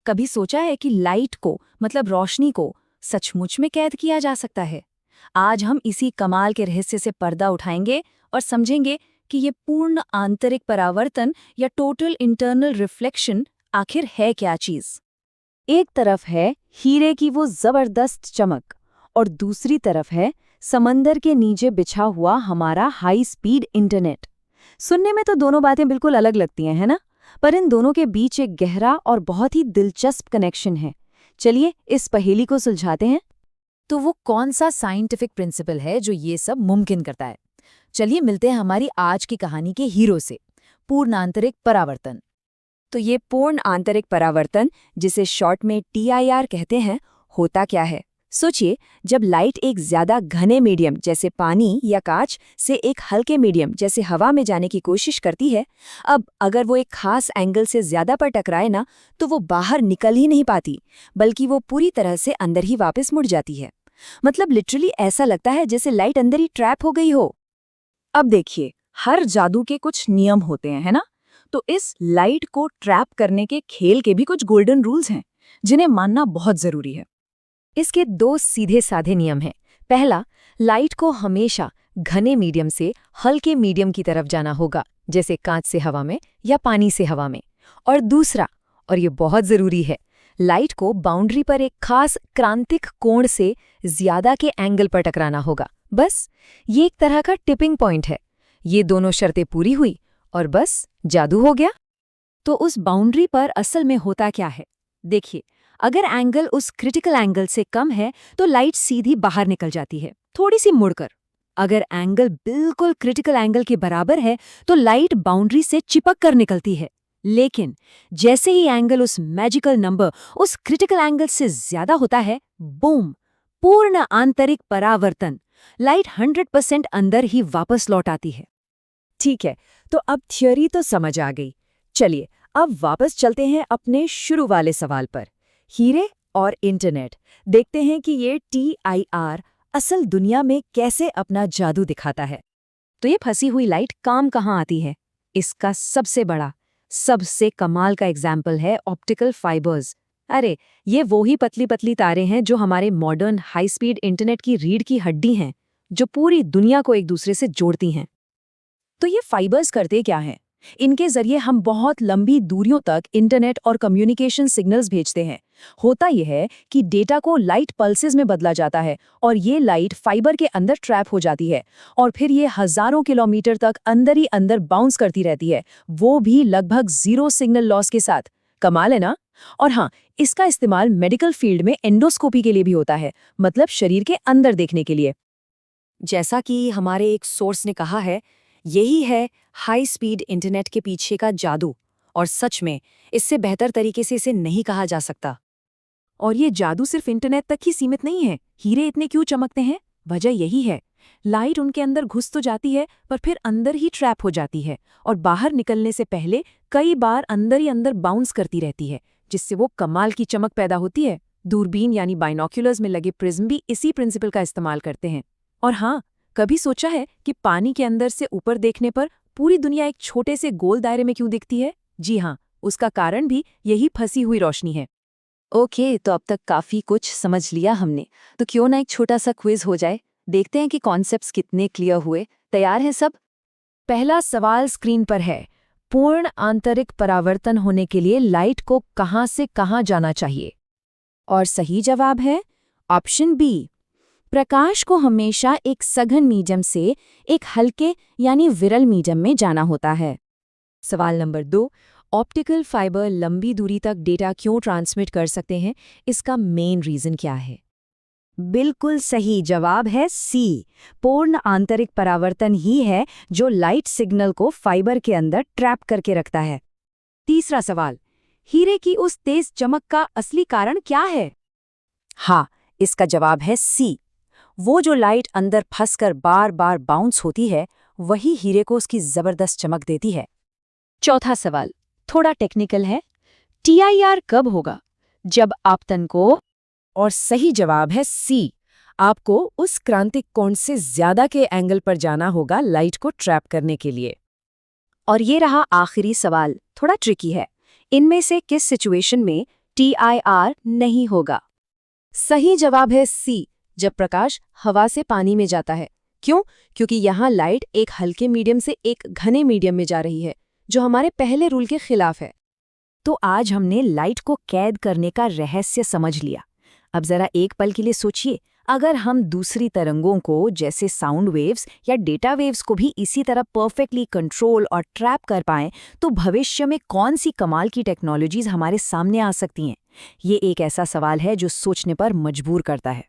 कभी सोचा है कि लाइट को मतलब रोशनी को सचमुच में कैद किया जा सकता है? आज हम इसी कमाल के रहस्य से पर्दा उठाएंगे और समझेंगे कि ये पूर्ण आंतरिक परावर्तन या टोटल इंटरनल रिफ्लेक्शन आखिर है क्या चीज। एक तरफ है हीरे की वो जबरदस्त चमक और दूसरी तरफ है समंदर के नीचे बिछा हुआ हमारा हाई स्पीड इंटरनेट। सुनने में तो दोनों बातें बिल्कुल अलग लगती हैं, है ना? पर इन दोनों के बीच एक गहरा और बहुत ही दिलचस्प कनेक्शन है। चलिए इस पहेली को सुलझाते हैं। तो वो कौन सा साइंटिफिक प्रिंसिपल है जो ये सब मुमकिन करता है? चलिए मिलते हैं हमारी आज की कहानी के हीरो से, पूर्ण आंतरिक परावर्तन। तो ये पूर्ण आंतरिक परावर्तन, जिसे शॉर्ट में TIR कहते हैं, होता क्या है? सोचिए, जब लाइट एक ज्यादा घने मीडियम जैसे पानी या कांच से एक हल्के मीडियम जैसे हवा में जाने की कोशिश करती है, अब अगर वो एक खास एंगल से ज्यादा पर टकराए ना, तो वो बाहर निकल ही नहीं पाती, बल्कि वो पूरी तरह से अंदर ही वापस मुड़ जाती है। मतलब लिटरली ऐसा लगता है जैसे लाइट अंदर ही ट्रैप हो गई हो। अब देखिए, हर जादू के कुछ नियम होते हैं, है ना? तो इस लाइट को ट्रैप करने के खेल के भी कुछ गोल्डन रूल्स हैं, जिन्हें मानना बहुत जरूरी है। इसके 2 सीधे साधे नियम हैं। पहला, लाइट को हमेशा घने मीडियम से हल्के मीडियम की तरफ जाना होगा, जैसे कांच से हवा में या पानी से हवा में। और दूसरा, और ये बहुत जरूरी है, लाइट को बाउंड्री पर एक खास क्रांतिक कोण से ज्यादा के एंगल पर टकराना होगा। बस ये एक तरह का टिपिंग पॉइंट है। ये दोनों शर्तें पूरी हुई और बस जादू हो गया। तो उस बाउंड्री पर असल में होता क्या है? देखिए, अगर एंगल उस क्रिटिकल एंगल से कम है तो लाइट सीधी बाहर निकल जाती है, थोड़ी सी मुड़कर। अगर एंगल बिल्कुल क्रिटिकल एंगल के बराबर है तो लाइट बाउंड्री से चिपक कर निकलती है। लेकिन जैसे ही एंगल उस मैजिकल नंबर उस क्रिटिकल एंगल से ज्यादा होता है, बूम, पूर्ण आंतरिक परावर्तन, लाइट 100% अंदर ही वापस लौट आती है। ठीक है, तो अब थ्योरी तो समझ आ गई। चलिए अब वापस चलते हैं अपने शुरू वाले सवाल पर, हीरे और इंटरनेट। देखते हैं कि ये TIR असल दुनिया में कैसे अपना जादू दिखाता है। तो ये फंसी हुई लाइट काम कहाँ आती है? इसका सबसे बड़ा, सबसे कमाल का एग्जाम्पल है ऑप्टिकल फाइबर्स। अरे, ये वो ही पतली पतली तारें हैं जो हमारे मॉडर्न हाई स्पीड इंटरनेट की रीढ़ की हड्डी हैं, जो पूरी दुनिया को एक दूसरे से जोड़ती हैं। तो ये फाइबर्स करते क्या हैं? इनके जरिए हम बहुत लंबी दूरियों तक इंटरनेट और कम्युनिकेशन सिग्नल्स भेजते हैं। होता यह है कि डेटा को लाइट पल्सेस में बदला जाता है और ये लाइट फाइबर के अंदर ट्रैप हो जाती है और फिर ये हजारों किलोमीटर तक अंदर ही अंदर बाउंस करती रहती है, वो भी लगभग 0 सिग्नल लॉस के साथ। कमाल है ना? और हाँ, इसका इस्तेमाल मेडिकल फील्ड में एंडोस्कोपी के लिए भी होता है, मतलब शरीर के अंदर देखने के लिए। जैसा कि हमारे एक सोर्स ने कहा है, यही है हाई स्पीड इंटरनेट के पीछे का जादू, और सच में इससे बेहतर तरीके से इसे नहीं कहा जा सकता। और ये जादू सिर्फ इंटरनेट तक ही सीमित नहीं है। हीरे इतने क्यों चमकते हैं? वजह यही है, लाइट उनके अंदर घुस तो जाती है पर फिर अंदर ही ट्रैप हो जाती है और बाहर निकलने से पहले कई बार अंदर ही अंदर बाउंस करती रहती है, जिससे वो कमाल की चमक पैदा होती है। दूरबीन यानी बाइनोक्यूलर्स में लगे प्रिज्म भी इसी प्रिंसिपल का इस्तेमाल करते हैं। और हाँ, कभी सोचा है कि पानी के अंदर से ऊपर देखने पर पूरी दुनिया एक छोटे से गोल दायरे में क्यों दिखती है? जी हाँ, उसका कारण भी यही फंसी हुई रोशनी है। ओके, तो अब तक काफी कुछ समझ लिया हमने, तो क्यों ना एक छोटा सा क्विज हो जाए। देखते हैं कि कॉन्सेप्ट्स कितने क्लियर हुए। तैयार हैं सब? पहला सवाल स्क्रीन पर है, पूर्ण आंतरिक परावर्तन होने के लिए लाइट को कहां से कहां जाना चाहिए? और सही जवाब है ऑप्शन बी, प्रकाश को हमेशा एक सघन मीडियम से एक हल्के यानी विरल मीडियम में जाना होता है। सवाल नंबर 2, ऑप्टिकल फाइबर लंबी दूरी तक डेटा क्यों ट्रांसमिट कर सकते हैं? इसका मेन रीजन क्या है? बिल्कुल सही जवाब है सी, पूर्ण आंतरिक परावर्तन ही है जो लाइट सिग्नल को फाइबर के अंदर ट्रैप करके रखता है। तीसरा सवाल, हीरे की उस तेज चमक का असली कारण क्या है? हाँ, इसका जवाब है सी, वो जो लाइट अंदर फंसकर बार बार बाउंस होती है, वही हीरे को उसकी जबरदस्त चमक देती है। चौथा सवाल थोड़ा टेक्निकल है, TIR कब होगा? जब आपतन को, और सही जवाब है सी, आपको उस क्रांतिक कोण से ज्यादा के एंगल पर जाना होगा लाइट को ट्रैप करने के लिए। और ये रहा आखिरी सवाल, थोड़ा ट्रिकी है। इनमें से किस सिचुएशन में TIR नहीं होगा। सही जवाब है सी, जब प्रकाश हवा से पानी में जाता है। क्यों? क्योंकि यहाँ लाइट एक हल्के मीडियम से एक घने मीडियम में जा रही है, जो हमारे पहले रूल के खिलाफ है। तो आज हमने लाइट को कैद करने का रहस्य समझ लिया। अब जरा एक पल के लिए सोचिए, अगर हम दूसरी तरंगों को जैसे साउंड वेव्स या डेटा वेव्स को भी इसी तरह परफेक्टली कंट्रोल और ट्रैप कर पाएं, तो भविष्य में कौन सी कमाल की टेक्नोलॉजीज हमारे सामने आ सकती हैं? ये एक ऐसा सवाल है जो सोचने पर मजबूर करता है।